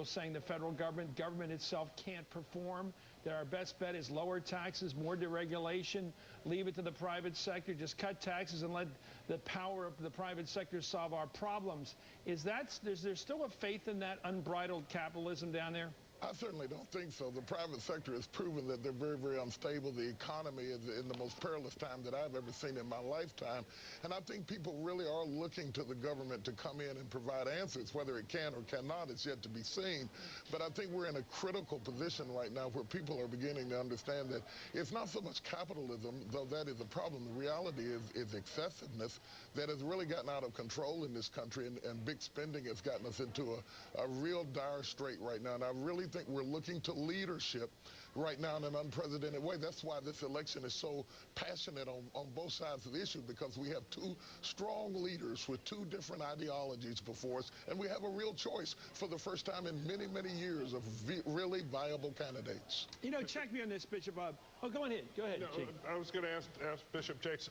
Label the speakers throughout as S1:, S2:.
S1: saying the federal government itself can't perform, that our best bet is lower taxes, more deregulation, leave it to the private sector, just cut taxes and let the power of the private sector solve our problems. Is there still a faith in that unbridled capitalism down there?
S2: I certainly don't think so. The private sector has proven that they're very, very unstable. The economy is in the most perilous time that I've ever seen in my lifetime. And I think people really are looking to the government to come in and provide answers. Whether it can or cannot is yet to be seen. But I think we're in a critical position right now where people are beginning to understand that it's not so much capitalism, though that is a problem. The reality is excessiveness that has really gotten out of control in this country, and big spending has gotten us into a real dire strait right now. And I really think we're looking to leadership right now in an unprecedented way. That's why this election is so passionate on both sides of the issue, because we have two strong leaders with two different ideologies before us, and we have a real choice for the first time in many, many years of really viable candidates.
S1: You know, check me on this, Bishop. Oh, go ahead. Go ahead, Chief.
S3: I was going to ask Bishop Jakes,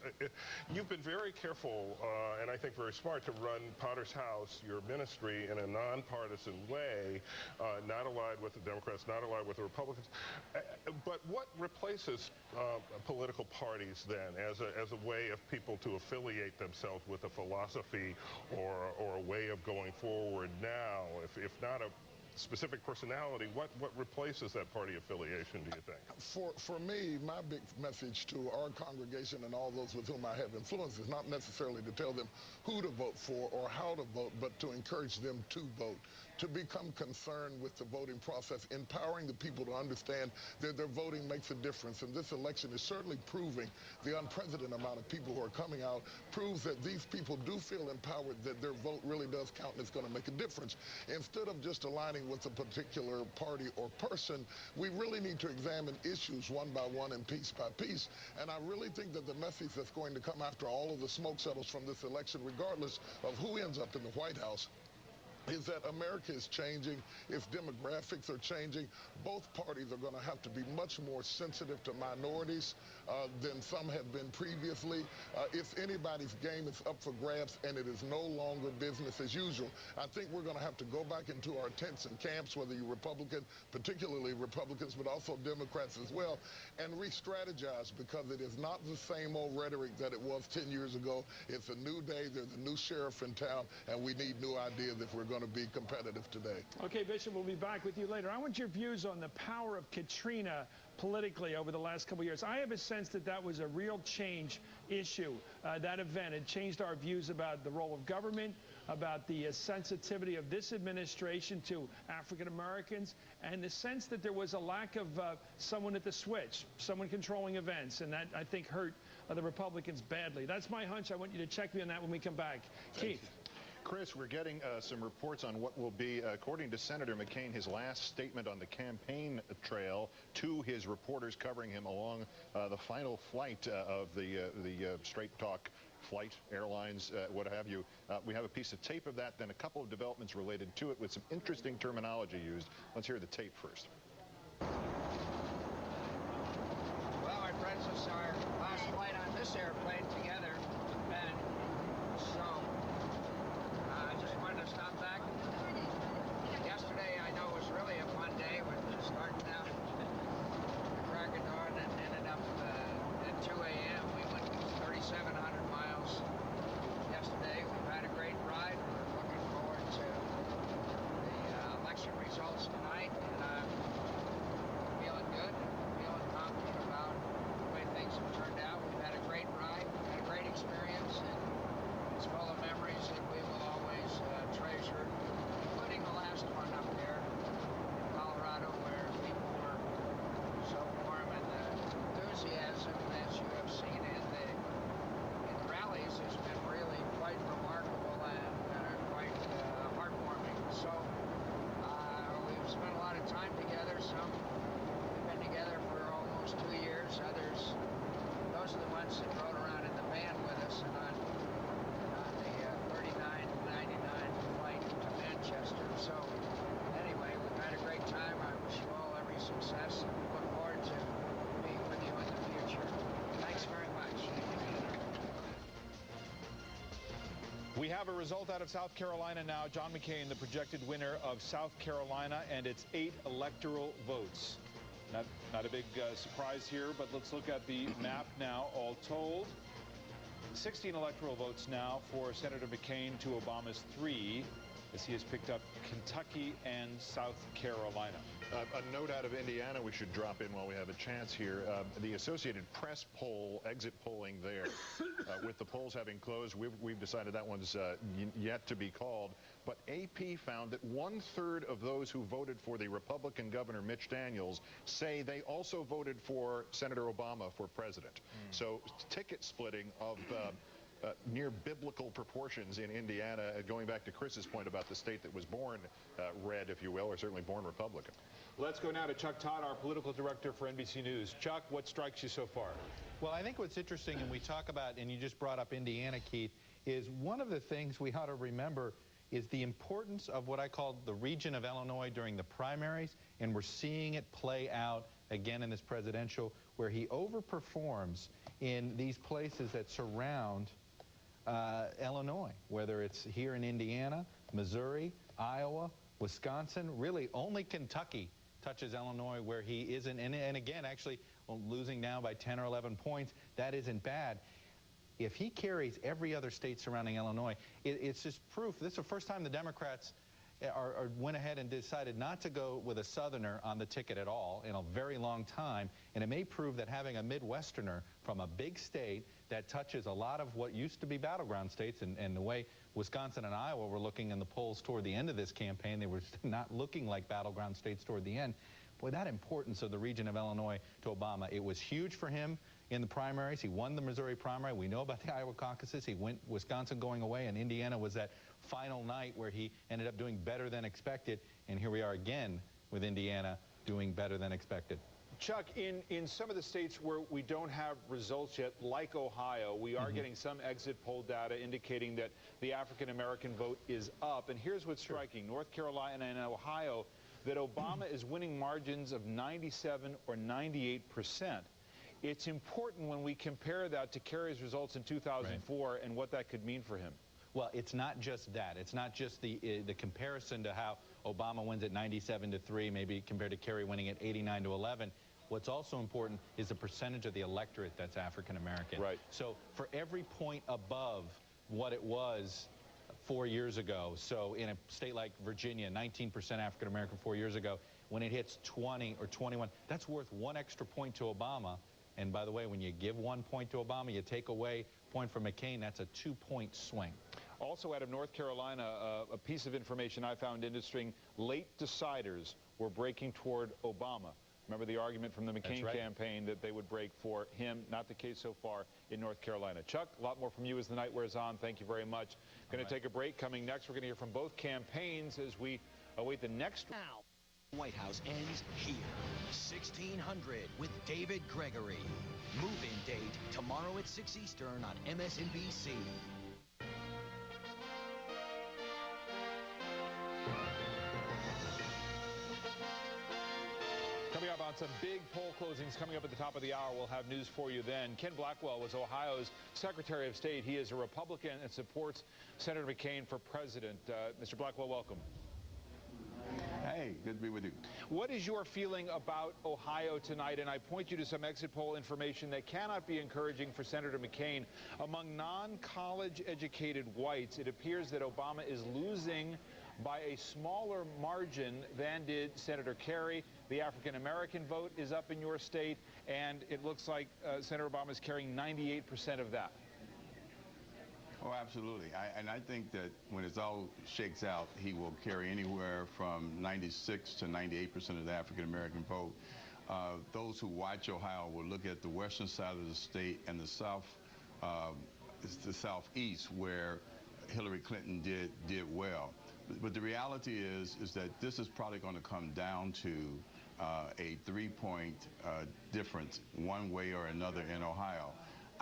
S3: you've been very careful and I think very smart to run Potter's House, your ministry, in a nonpartisan way, not allied with the Democrats, not allied with the Republicans. But what replaces political parties then as a way of people to affiliate themselves with a philosophy or a way of going forward now? If not a specific personality, what replaces that party affiliation, do you think?
S2: For me, my big message to our congregation and all those with whom I have influence is not necessarily to tell them who to vote for or how to vote, but to encourage them to vote, to become concerned with the voting process, empowering the people to understand that their voting makes a difference. And this election is certainly proving the unprecedented amount of people who are coming out, proves that these people do feel empowered, that their vote really does count and it's going to make a difference. Instead of just aligning with a particular party or person, we really need to examine issues one by one and piece by piece. And I really think that the message that's going to come after all of the smoke settles from this election, regardless of who ends up in the White House, is that America is changing, its demographics are changing. Both parties are going to have to be much more sensitive to minorities than some have been previously. If anybody's game is up for grabs and it is no longer business as usual, I think we're going to have to go back into our tents and camps, whether you're Republican, particularly Republicans, but also Democrats as well, and re-strategize, because it is not the same old rhetoric that it was 10 years ago. It's a new day, there's a new sheriff in town, and we need new ideas if we're going to be competitive today.
S1: Okay, Bishop, we'll be back with you later. I want your views on the power of Katrina politically over the last couple of years. I have a sense that that was a real change issue, that event. It changed our views about the role of government, about the sensitivity of this administration to African Americans, and the sense that there was a lack of someone at the switch, someone controlling events, and that, I think, hurt the Republicans badly. That's my hunch. I want you to check me on that when we come back. Keith.
S4: Chris, we're getting some reports on what will be, according to Senator McCain, his last statement on the campaign trail to his reporters covering him along the final flight of the Straight Talk flight, airlines, what have you. We have a piece of tape of that, then a couple of developments related to it with some interesting terminology used. Let's hear the tape first.
S5: Well, my friends, this is our last flight on this airplane together, and so I just wanted to stop back. Yesterday, I know, was really a fun day with starting out at the crack of dawn and ended up at 2 a.m. We went 3,700 miles yesterday. We've had a great ride. We're looking forward to the election results tonight, and I'm feeling good, feeling confident about the way things have turned out. We've had a great ride, had a great experience, and it's full of memories that we will always treasure, including the last one up there in Colorado, where people were so warm, and the enthusiasm, as you have seen in the rallies, has been really quite remarkable and quite heartwarming. So we've spent a lot of time together. Some have been together for almost 2 years. Others, those are the ones that rode around in the van with us and on the 3999 flight to Manchester. So anyway, we've had a great time. I wish you all every success, and look forward to being with you in the future. Thanks very much.
S4: We
S6: have a result out of South Carolina now. John McCain, the projected winner of South Carolina, and it's 8 electoral votes. Not a big surprise here, but let's look at the map now. All told, 16 electoral votes now for Senator McCain to Obama's 3, as he has picked up Kentucky and South Carolina.
S4: A note out of Indiana we should drop in while we have a chance here. The Associated Press poll, exit polling there, with the polls having closed, we've decided that one's yet to be called. But AP found that 1/3 of those who voted for the Republican Governor Mitch Daniels say they also voted for Senator Obama for president. So ticket splitting of near biblical proportions in Indiana, going back to Chris's point about the state that was born red, if you will, or certainly born Republican.
S6: Let's go now to Chuck Todd, our political director for NBC News. Chuck, what strikes you so far?
S7: Well, I think what's interesting, and we talk about, and you just brought up Indiana, Keith, is one of the things we ought to remember is the importance of what I call the region of Illinois during the primaries, and we're seeing it play out again in this presidential, where he overperforms in these places that surround Illinois, whether it's here in Indiana, Missouri, Iowa, Wisconsin. Really only Kentucky touches Illinois where he isn't, and again, actually losing now by 10 or 11 points, that isn't bad. If he carries every other state surrounding Illinois, it's just proof. This is the first time the Democrats went ahead and decided not to go with a Southerner on the ticket at all in a very long time, and it may prove that having a Midwesterner from a big state that touches a lot of what used to be battleground states, and the way Wisconsin and Iowa were looking in the polls toward the end of this campaign, they were not looking like battleground states toward the end. Boy, that importance of the region of Illinois to Obama, it was huge for him in the primaries. He won the Missouri primary. We know about the Iowa caucuses. He went Wisconsin going away, and Indiana was that final night where he ended up doing better than expected. And here we are again with Indiana doing better than expected.
S6: Chuck, in some of the states where we don't have results yet, like Ohio, we are getting some exit poll data indicating that the African-American vote is up. And here's what's striking. North Carolina and Ohio, that Obama is winning margins of 97 or 98%. It's important when we compare that to Kerry's results in 2004 and what that could mean for him.
S7: Well, it's not just that. It's not just the comparison to how Obama wins at 97-3, maybe compared to Kerry winning at 89-11. What's also important is the percentage of the electorate that's African-American.
S6: Right.
S7: So for every point above what it was 4 years ago, so in a state like Virginia, 19% African-American 4 years ago, when it hits 20 or 21, that's worth 1 extra point to Obama. And by the way, when you give 1 point to Obama, you take away a point from McCain, that's a 2-point swing.
S6: Also out of North Carolina, a piece of information I found interesting, late deciders were breaking toward Obama. Remember the argument from the McCain campaign that they would break for him. Not the case so far in North Carolina. Chuck, a lot more from you as the night wears on. Thank you very much. Going to take a break. Coming next, we're going to hear from both campaigns as we await the next.
S8: Now, White House ends here. 1600 with David Gregory. Move-in date tomorrow at 6 Eastern on MSNBC.
S6: Coming up on some big poll closings coming up at the top of the hour. We'll have news for you then. Ken Blackwell was Ohio's Secretary of State. He is a Republican and supports Senator McCain for president. Mr. Blackwell, welcome.
S9: Hey, good to be with you.
S6: What is your feeling about Ohio tonight? And I point you to some exit poll information that cannot be encouraging for Senator McCain. Among non-college educated whites, it appears that Obama is losing by a smaller margin than did Senator Kerry. The African-American vote is up in your state, and it looks like Senator Obama is carrying 98% of that.
S9: Oh, absolutely. And I think that when it all shakes out, he will carry anywhere from 96 to 98% of the African-American vote. Those who watch Ohio will look at the western side of the state and the southeast, where Hillary Clinton did well. But the reality is that this is probably going to come down to a 3-point difference one way or another in Ohio.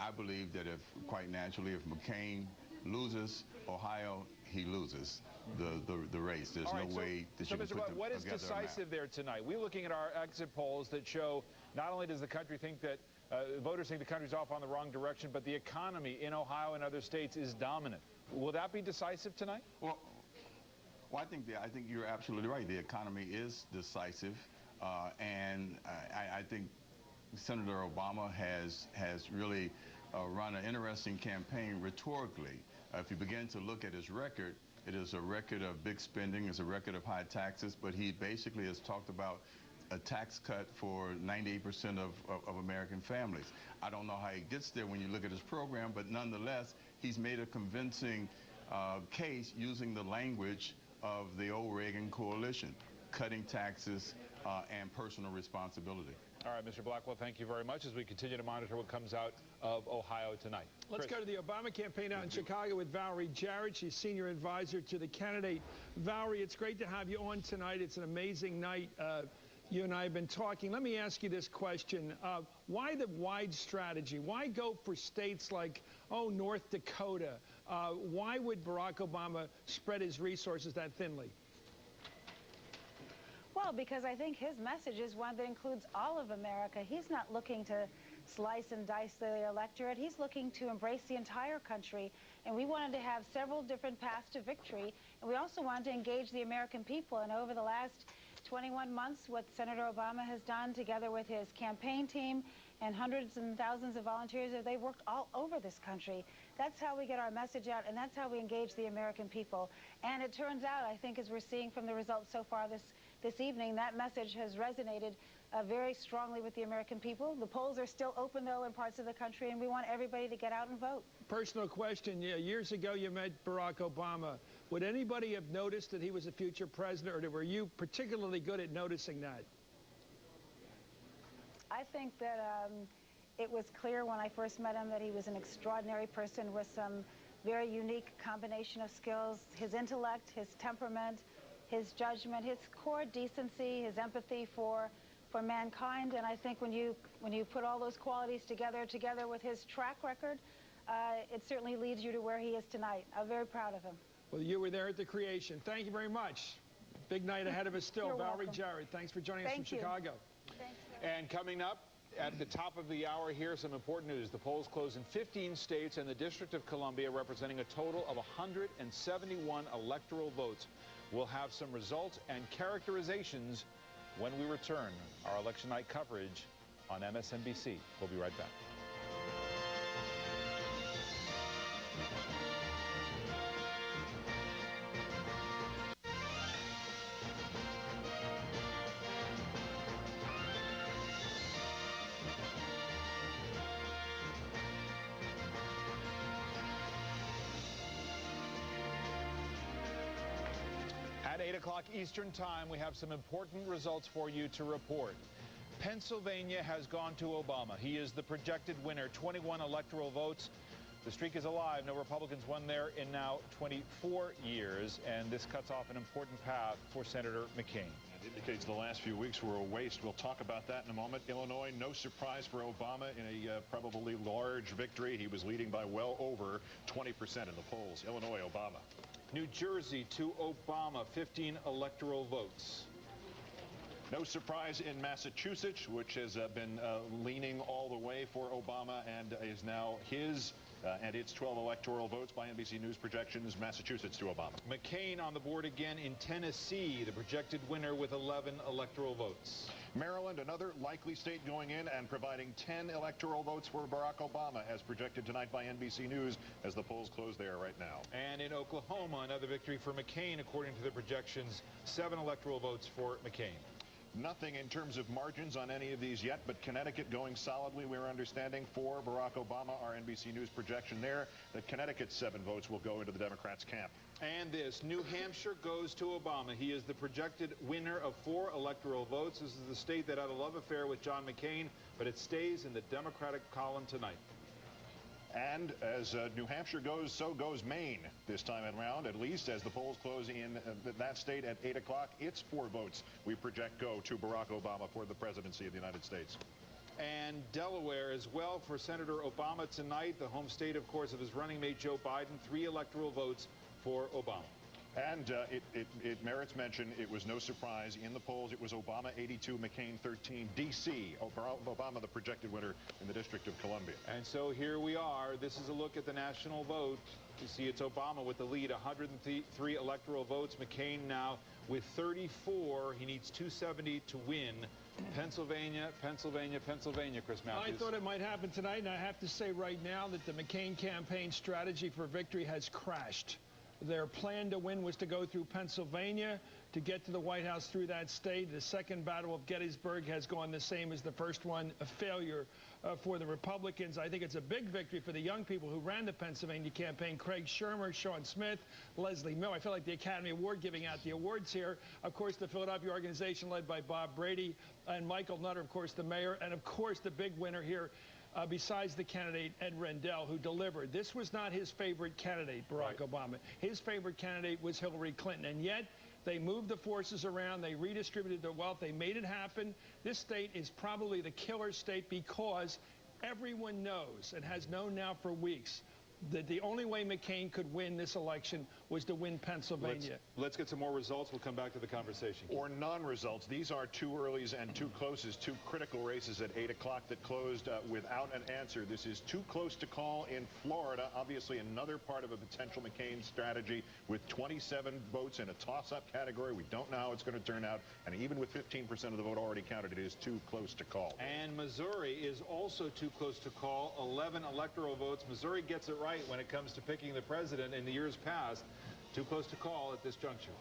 S9: I believe that quite naturally, if McCain loses Ohio, he loses the race. There's no way that you can put them together.
S6: What is decisive there tonight? We're looking at our exit polls that show not only does the country think that voters think the country's off on the wrong direction, but the economy in Ohio and other states is dominant. Will that be decisive tonight?
S9: Well, I think you're absolutely right. The economy is decisive, and I think Senator Obama has really run an interesting campaign rhetorically. If you begin to look at his record, it is a record of big spending, it's a record of high taxes, but he basically has talked about a tax cut for 98% of American families. I don't know how he gets there when you look at his program, but nonetheless, he's made a convincing case using the language of the old Reagan coalition, cutting taxes and personal responsibility.
S6: All right, Mr. Blackwell, thank you very much as we continue to monitor what comes out of Ohio tonight.
S1: Let's go to the Obama campaign out in Chicago with Valerie Jarrett. She's senior advisor to the candidate. Valerie, it's great to have you on tonight. It's an amazing night. You and I have been talking. Let me ask you this question. Why the wide strategy? Why go for states like, North Dakota? Why would Barack Obama spread his resources that thinly?
S10: Well, because I think his message is one that includes all of America. He's not looking to slice and dice the electorate. He's looking to embrace the entire country. And we wanted to have several different paths to victory. And we also wanted to engage the American people. And over the last 21 months, what Senator Obama has done together with his campaign team and hundreds and thousands of volunteers, they've worked all over this country. That's how we get our message out, and that's how we engage the American people. And it turns out, I think, as we're seeing from the results so far this evening, that message has resonated very strongly with the American people. The polls are still open, though, in parts of the country, and we want everybody to get out and vote.
S1: Personal question. Years ago, you met Barack Obama. Would anybody have noticed that he was a future president, or were you particularly good at noticing that?
S10: I think that it was clear when I first met him that he was an extraordinary person with some very unique combination of skills. His intellect, his temperament, his judgment, his core decency, his empathy for mankind. And I think when you put all those qualities together with his track record, it certainly leads you to where he is tonight. I'm very proud of him.
S1: Well, you were there at the creation. Thank you very much. Big night ahead of us still.
S10: You're
S1: Valerie
S10: welcome.
S1: Jarrett, thanks for joining us from Chicago.
S10: Thanks.
S6: And coming up at the top of the hour here, some important news. The polls close in 15 states and the District of Columbia, representing a total of 171 electoral votes. We'll have some results and characterizations when we return our election night coverage on MSNBC. We'll be right back. At 8 o'clock Eastern Time, we have some important results for you to report. Pennsylvania has gone to Obama. He is the projected winner, 21 electoral votes. The streak is alive. No Republicans won there in now 24 years, and this cuts off an important path for Senator McCain.
S4: It indicates the last few weeks were a waste. We'll talk about that in a moment. Illinois, no surprise for Obama in a probably large victory. He was leading by well over 20% in the polls. Illinois, Obama.
S6: New Jersey to Obama, 15 electoral votes.
S4: No surprise in Massachusetts, which has been leaning all the way for Obama and is now his and its 12 electoral votes by NBC News projections. Massachusetts to Obama.
S6: McCain on the board again in Tennessee, the projected winner with 11 electoral votes.
S4: Maryland, another likely state going in and providing 10 electoral votes for Barack Obama, as projected tonight by NBC News as the polls close there right now.
S6: And in Oklahoma, another victory for McCain, according to the projections, 7 electoral votes for McCain.
S4: Nothing in terms of margins on any of these yet, but Connecticut going solidly, we're understanding, for Barack Obama. Our NBC News projection there that Connecticut's 7 votes will go into the Democrats' camp.
S6: And this, New Hampshire goes to Obama. He is the projected winner of 4 electoral votes. This is the state that had a love affair with John McCain, but it stays in the Democratic column tonight.
S4: And as New Hampshire goes, so goes Maine this time around, at least as the polls close in that state at 8 o'clock. It's 4 votes we project go to Barack Obama for the presidency of the United States.
S6: And Delaware as well for Senator Obama tonight, the home state, of course, of his running mate Joe Biden. 3 electoral votes for Obama.
S4: And it merits mention, it was no surprise. In the polls, it was Obama 82, McCain 13, D.C. Obama the projected winner in the District of Columbia.
S6: And so here we are. This is a look at the national vote. You see it's Obama with the lead, 103 electoral votes. McCain now with 34. He needs 270 to win. Pennsylvania, Pennsylvania, Pennsylvania, Chris Matthews.
S1: I thought it might happen tonight, and I have to say right now that the McCain campaign strategy for victory has crashed. Their plan to win was to go through Pennsylvania, to get to the White House through that state. The second battle of Gettysburg has gone the same as the first one, a failure for the Republicans. I think it's a big victory for the young people who ran the Pennsylvania campaign. Craig Shermer, Sean Smith, Leslie Miller. I feel like the Academy Award giving out the awards here. Of course, the Philadelphia organization led by Bob Brady and Michael Nutter, of course, the mayor. And, of course, the big winner here, besides the candidate, Ed Rendell, who delivered. This was not his favorite candidate, Barack Obama. His favorite candidate was Hillary Clinton. And yet, they moved the forces around. They redistributed the wealth. They made it happen. This state is probably the killer state because everyone knows and has known now for weeks that the only way McCain could win this election was to win Pennsylvania.
S6: Let's get some more results. We'll come back to the conversation.
S4: Or non-results. These are two earlies and two closes, two critical races at 8 o'clock that closed without an answer. This is too close to call in Florida. Obviously, another part of a potential McCain strategy with 27 votes in a toss-up category. We don't know how it's going to turn out. And even with 15% of the vote already counted, it is too close to call.
S6: And Missouri is also too close to call. 11 electoral votes. Missouri gets it right when it comes to picking the president in the years past. Too close to call at this juncture.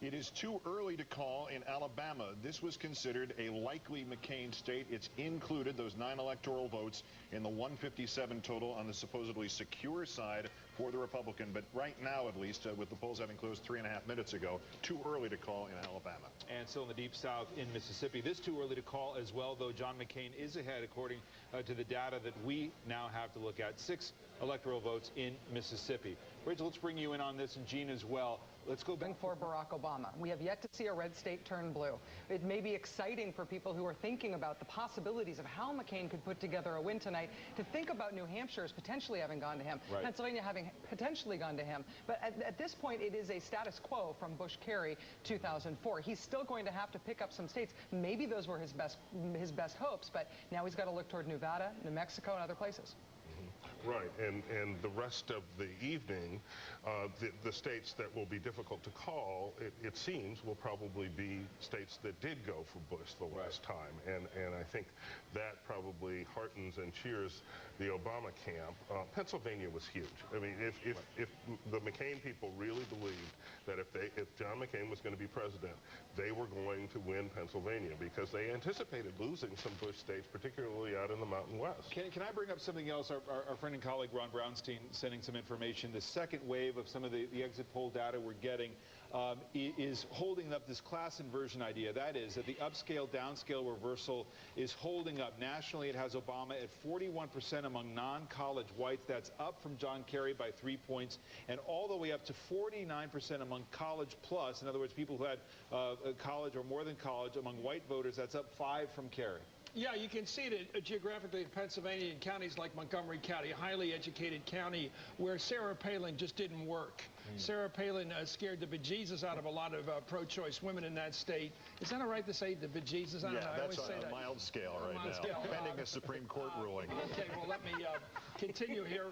S4: It is too early to call in Alabama. This was considered a likely McCain state. It's included those 9 electoral votes in the 157 total on the supposedly secure side for the Republican. But right now, at least, with the polls having closed 3.5 minutes ago, too early to call in Alabama.
S6: And still in the Deep South in Mississippi. This too early to call as well, though John McCain is ahead according to the data that we now have to look at. 6 electoral votes in Mississippi. Rachel, let's bring you in on this, and Gene as well. Let's go back
S11: for Barack Obama. We have yet to see a red state turn blue. It may be exciting for people who are thinking about the possibilities of how McCain could put together a win tonight to think about New Hampshire as potentially having gone to him, Pennsylvania having potentially gone to him. But at this point, it is a status quo from Bush-Kerry 2004. He's still going to have to pick up some states. Maybe those were his best hopes, but now he's got to look toward Nevada, New Mexico, and other places.
S3: Right, and the rest of the evening, the states that will be difficult to call, it seems, will probably be states that did go for Bush the last time. And I think that probably heartens and cheers the Obama camp. Pennsylvania was huge. I mean, if the McCain people really believed that if John McCain was going to be president, they were going to win Pennsylvania because they anticipated losing some Bush states, particularly out in the Mountain West.
S6: Can I bring up something else? Our friend and colleague Ron Brownstein sending some information. The second wave of some of the exit poll data we're getting is holding up this class inversion idea. That is, that the upscale, downscale reversal is holding up. Nationally, it has Obama at 41% among non-college whites. That's up from John Kerry by 3 points, and all the way up to 49% among college plus. In other words, people who had college or more than college among white voters. That's up 5 from Kerry.
S1: Yeah, you can see it geographically in Pennsylvania and counties like Montgomery County, a highly educated county where Sarah Palin just didn't work. Sarah Palin scared the bejesus out of a lot of pro-choice women in that state. Is that all right to say the bejesus? I don't know. I always say that.
S4: That's on a mild scale right now, pending a Supreme Court ruling.
S1: Okay, well, let me continue here,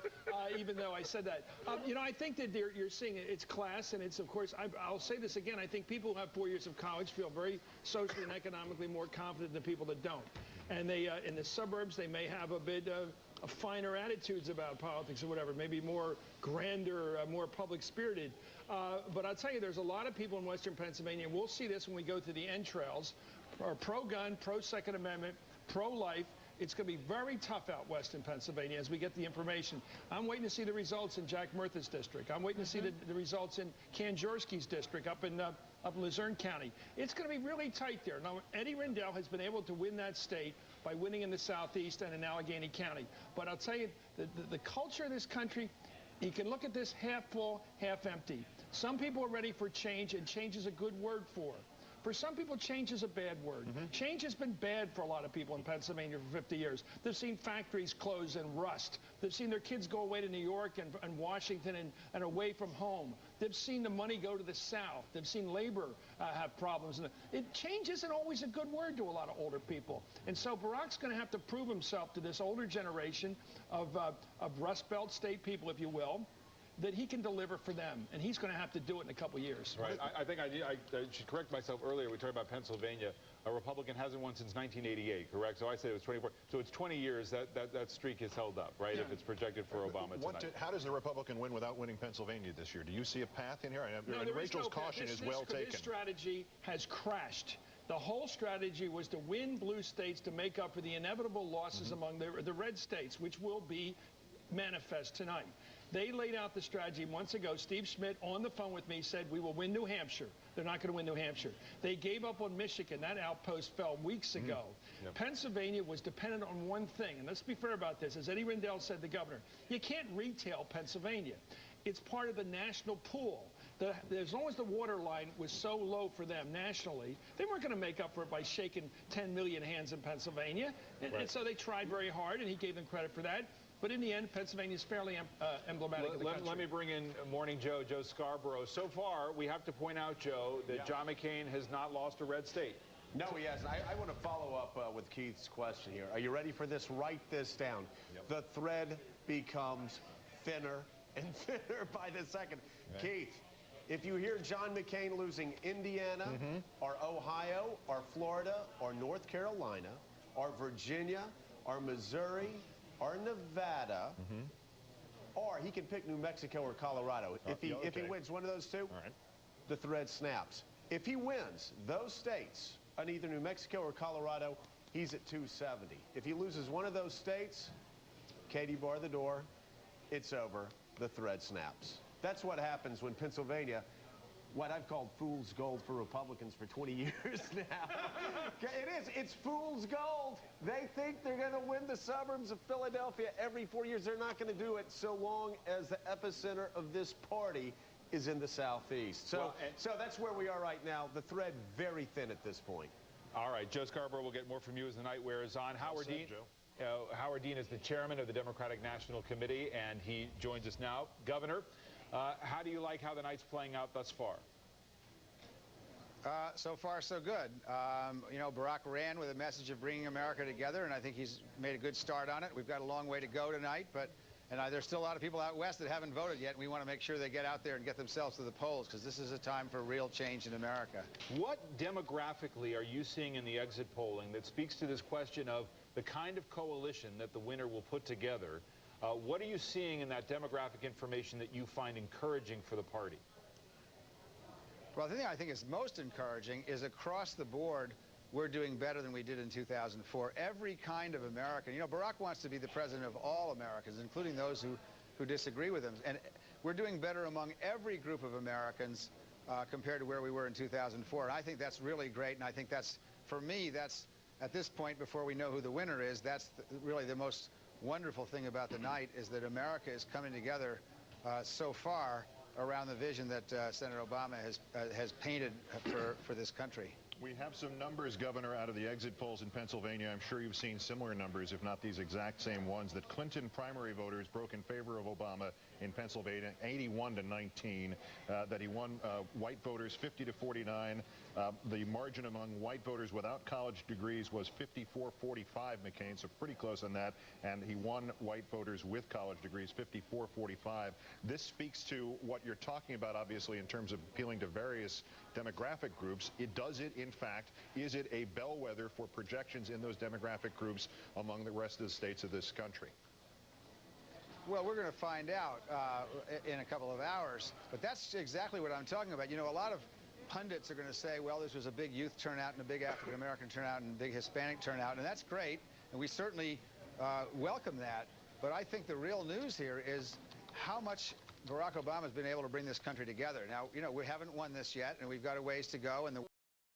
S1: even though I said that. You know, I think that you're seeing it's class, and it's, of course, I'll say this again, I think people who have 4 years of college feel very socially and economically more confident than people that don't. And they, in the suburbs, they may have a bit of finer attitudes about politics or whatever, maybe more grander, more public-spirited. But I'll tell you, there's a lot of people in Western Pennsylvania, and we'll see this when we go through the entrails, are pro-gun, pro-Second Amendment, pro-life. It's going to be very tough out west in Pennsylvania as we get the information. I'm waiting to see the results in Jack Murtha's district. I'm waiting to see the results in Kanjorski's district up in Luzerne County. It's going to be really tight there. Now, Eddie Rendell has been able to win that state by winning in the southeast and in Allegheny County. But I'll tell you, the culture of this country, you can look at this half full, half empty. Some people are ready for change, and change is a good word for it. For some people, change is a bad word. Change has been bad for a lot of people in Pennsylvania for 50 years. They've seen factories close and rust. They've seen their kids go away to New York and Washington and away from home. They've seen the money go to the South. They've seen labor have problems. Change isn't always a good word to a lot of older people. And so Barack's going to have to prove himself to this older generation of Rust Belt state people, if you will, that he can deliver for them, and he's going to have to do it in a couple years.
S6: Right. I think I should correct myself earlier. We talked about Pennsylvania. A Republican hasn't won since 1988, correct? So I said it was 24. So it's 20 years that streak is held up, right? Yeah. If it's projected for Obama tonight.
S4: How does the Republican win without winning Pennsylvania this year? Do you see a path in here? No, Rachel's caution is well taken.
S1: This strategy has crashed. The whole strategy was to win blue states to make up for the inevitable losses among the red states, which will be manifest tonight. They laid out the strategy months ago. Steve Schmidt, on the phone with me, said we will win New Hampshire. They're not going to win New Hampshire. They gave up on Michigan. That outpost fell weeks ago. Yep. Pennsylvania was dependent on one thing, and let's be fair about this. As Eddie Rendell said, the governor, you can't retail Pennsylvania. It's part of the national pool. As long as the water line was so low for them nationally, they weren't going to make up for it by shaking 10 million hands in Pennsylvania. And so they tried very hard, and he gave them credit for that. But in the end, Pennsylvania is fairly emblematic of the country.
S6: Let me bring in Morning Joe, Joe Scarborough. So far, we have to point out, Joe, that John McCain has not lost a red state.
S12: No, he hasn't. I want to follow up with Keith's question here. Are you ready for this? Write this down. Yep. The thread becomes thinner and thinner by the second. Right. Keith, if you hear John McCain losing Indiana or Ohio or Florida or North Carolina or Virginia or Missouri or Nevada, or he can pick New Mexico or Colorado. If he wins one of those two, the thread snaps. If he wins those states on either New Mexico or Colorado, he's at 270. If he loses one of those states, Katie, bar the door, it's over. The thread snaps. That's what happens when Pennsylvania, what I've called fool's gold for Republicans for 20 years now. It is. It's fool's gold. They think they're going to win the suburbs of Philadelphia every 4 years. They're not going to do it so long as the epicenter of this party is in the southeast. So, so that's where we are right now. The thread very thin at this point.
S6: All right, Joe Scarborough, we'll get more from you as the night wears on. Howard Dean. Howard Dean is the chairman of the Democratic National Committee, and he joins us now. Governor, how do you like how the night's playing out thus far?
S13: So far, so good. You know, Barack ran with a message of bringing America together, and I think he's made a good start on it. We've got a long way to go tonight, but there's still a lot of people out west that haven't voted yet, and we want to make sure they get out there and get themselves to the polls, because this is a time for real change in America.
S6: What demographically are you seeing in the exit polling that speaks to this question of the kind of coalition that the winner will put together? What are you seeing in that demographic information that you find encouraging for the party?
S13: Well, the thing I think is most encouraging is across the board, we're doing better than we did in 2004. Every kind of American. You know, Barack wants to be the president of all Americans, including those who disagree with him. And we're doing better among every group of Americans compared to where we were in 2004. And I think that's really great. And I think that's, for me, that's, at this point, before we know who the winner is, that's really the most wonderful thing about the night, is that America is coming together so far around the vision that Senator Obama has painted for this country.
S4: We have some numbers, Governor, out of the exit polls in Pennsylvania. I'm sure you've seen similar numbers, if not these exact same ones, that Clinton primary voters broke in favor of Obama in Pennsylvania, 81-19, that he won white voters 50-49. The margin among white voters without college degrees was 54-45, McCain, so pretty close on that. And he won white voters with college degrees 54-45. This speaks to what you're talking about, obviously, in terms of appealing to various demographic groups. Does it, in fact, is it a bellwether for projections in those demographic groups among the rest of the states of this country?
S13: Well, we're going to find out in a couple of hours. But that's exactly what I'm talking about. You know, a lot of pundits are going to say, well, this was a big youth turnout and a big African-American turnout and a big Hispanic turnout, and that's great, and we certainly welcome that. But I think the real news here is how much Barack Obama has been able to bring this country together. Now, you know, we haven't won this yet, and we've got a ways to go, and the